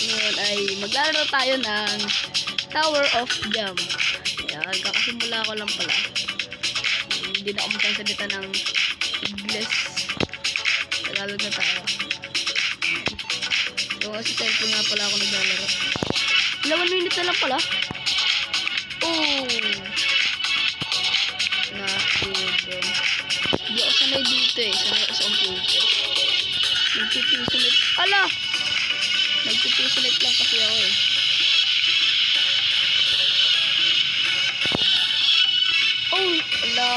Ngayon ay maglalaro tayo ng Tower of Jump. Ayan, kakasimula ko lang pala. Hindi na ako magsasalita ng English. Tagalog na tayo. So, sa cellphone nga pala ako naglalaro. 11 minutes na lang pala. Oh! Nakibon. Hindi ako sanay dito eh. Sanay ako sa computer. Nagpipisolate. Ala! Nagpipisolate lang kasi ako eh. Oh! Ala!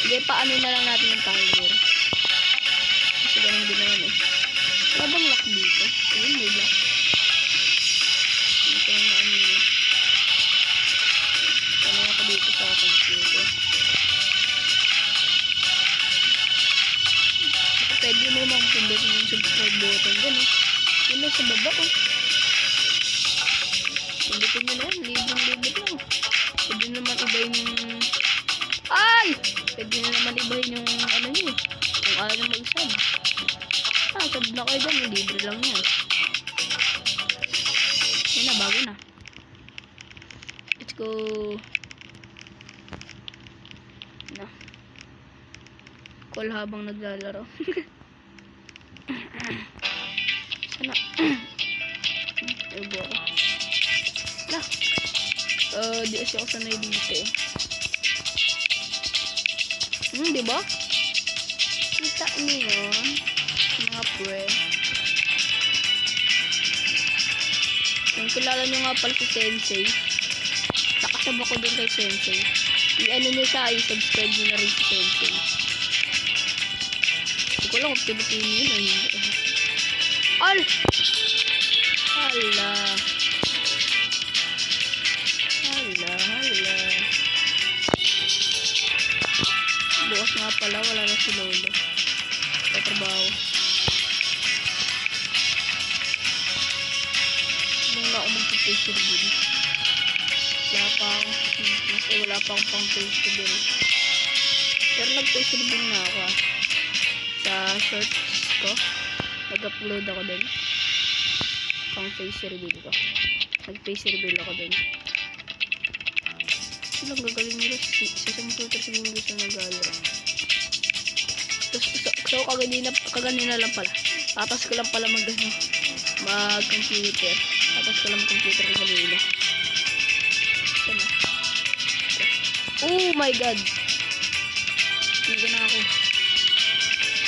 Hindi, paano na lang natin yung timer. Kasi ganun din naman eh. Wala bang lock dito? Ayun, may lock. Hindi ko na ano nila. Sanay ako dito sa computer. Pwede mo namang pindutin yung subscribe button dyan eh. Yun lang sa baba oh. Pindutin nyo na yan. Libong-libit lang. Pwede naman ibahin yung... Ay! Pwede naman ibahin yung ano nyo eh. Kung ayaw na mag-sub. Sub na kayo dyan. Libre lang yan. Yan na, bago na. Let's go. Na. Call habang naglalaro. Sana. Ebo ako. Na. Di kasi ako sanay dito eh. Diba? Kita niyo yun. Mga pre. Kung kilala nyo nga pala si Sensei. Nakasab ako dun kay Sensei. I-ano nyo siya, i-subscribe nyo na rin si Sensei. Hindi ko lang kung Pilipino yun o hindi. Al! Hala. Hala, hala. Bukas nga pala, wala na si Lolo. Sa trabaho. Muna ako mag-face reveal. Wala pa akong pang face reveal. Pero nag-face reveal na ako sa shorts ko. Nag-upload ako din. Pang face reveal ko. Nag-face reveal ako din. Silang gagaling nila sa computer sa mga gusto nag-alaro. So kaganina lang pala. Tapos ko lang pala mag-computer. Tapos ko lang mag-computer ko sa lilo. Sana. Oh my god. Hindi na ako.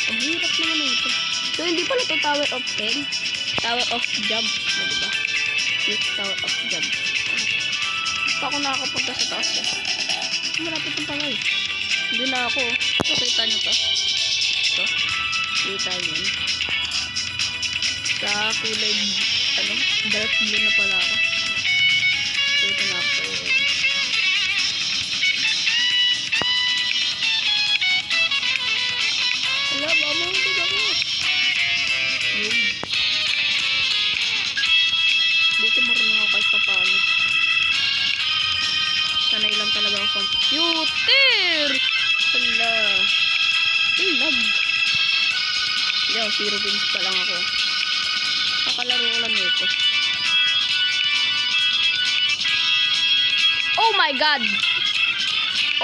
Ang hirap naman ito. So hindi pala ito Tower of 10. Tower of Jump. Diba? Tower of Jump. Pa ako nakakapunta sa taas eh. Malapit yung pala eh. Hindi na ako. So, kita nyo to. Ito. Kita nyo. Sa kulay, dark blue na pala ako. So, ito na ako. Wala, baka mahulog ako. Yun. Buti marunong ako kahit papaano. Sanay lang talaga ako sa computer. Hala. Lag. Yo, 0 pins pa lang ako. Nakalaro ko lang ito. Oh my god.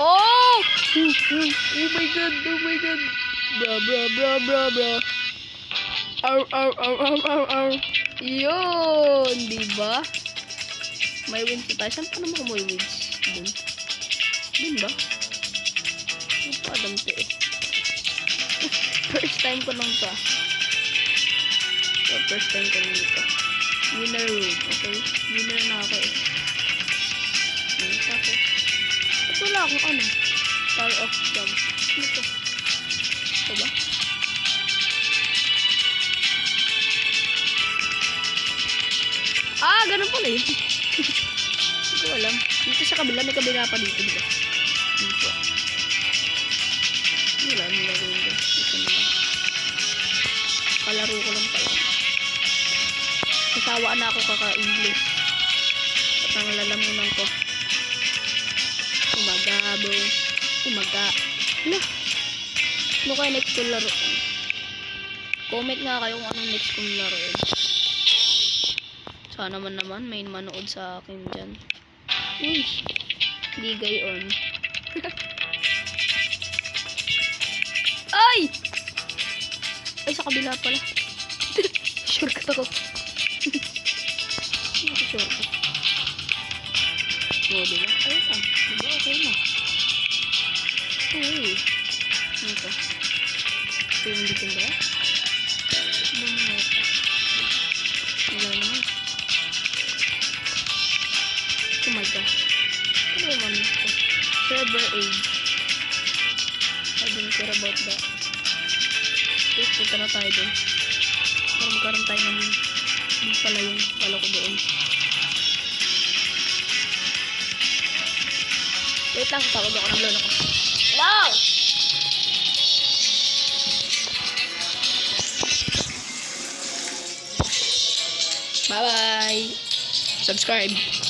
Oh! Oh my god. Oh my god. Bra. Ow. Yun. Diba? May wins na tayo. Saan pa naman may wins? Dun ba? Ano pa alam to eh. First time ko lang to. So, first time ko lang dito. Winner room. Okay. Winner na ako eh. Tapos. At wala akong ano. Tower of Jump. Ano to? Ito ba? Ganun pala eh. Hindi ko alam. Dito sa kabila, may kabila pa dito, diba? Dito. Wala, nilaro yun. Dito na lang. Palaro ko lang pala. Sasawaan na ako kaka-English. At ang lalamunan ko. Umaga. Hala. Ano kaya next kong laro? Comment nga kayo kung anong next kong laro. Sana naman may manood sa akin dyan. Uy! Di gayon. Ay! Ay, sa kabila pala. Shortcut ako. Shortcut. Oo, diba? Ay, diba? Okay na. Uy. Ano to? Ito yung dito ba? Wala naman. Oh my god. Ano naman ito? Server age. I don't care about that. Okay, punta na tayo dun. Para magkaroon tayo ng hindi pala yung pala ko doon. Wait lang, tawag ako ng lolo ko. Hello! Bye-bye! Subscribe!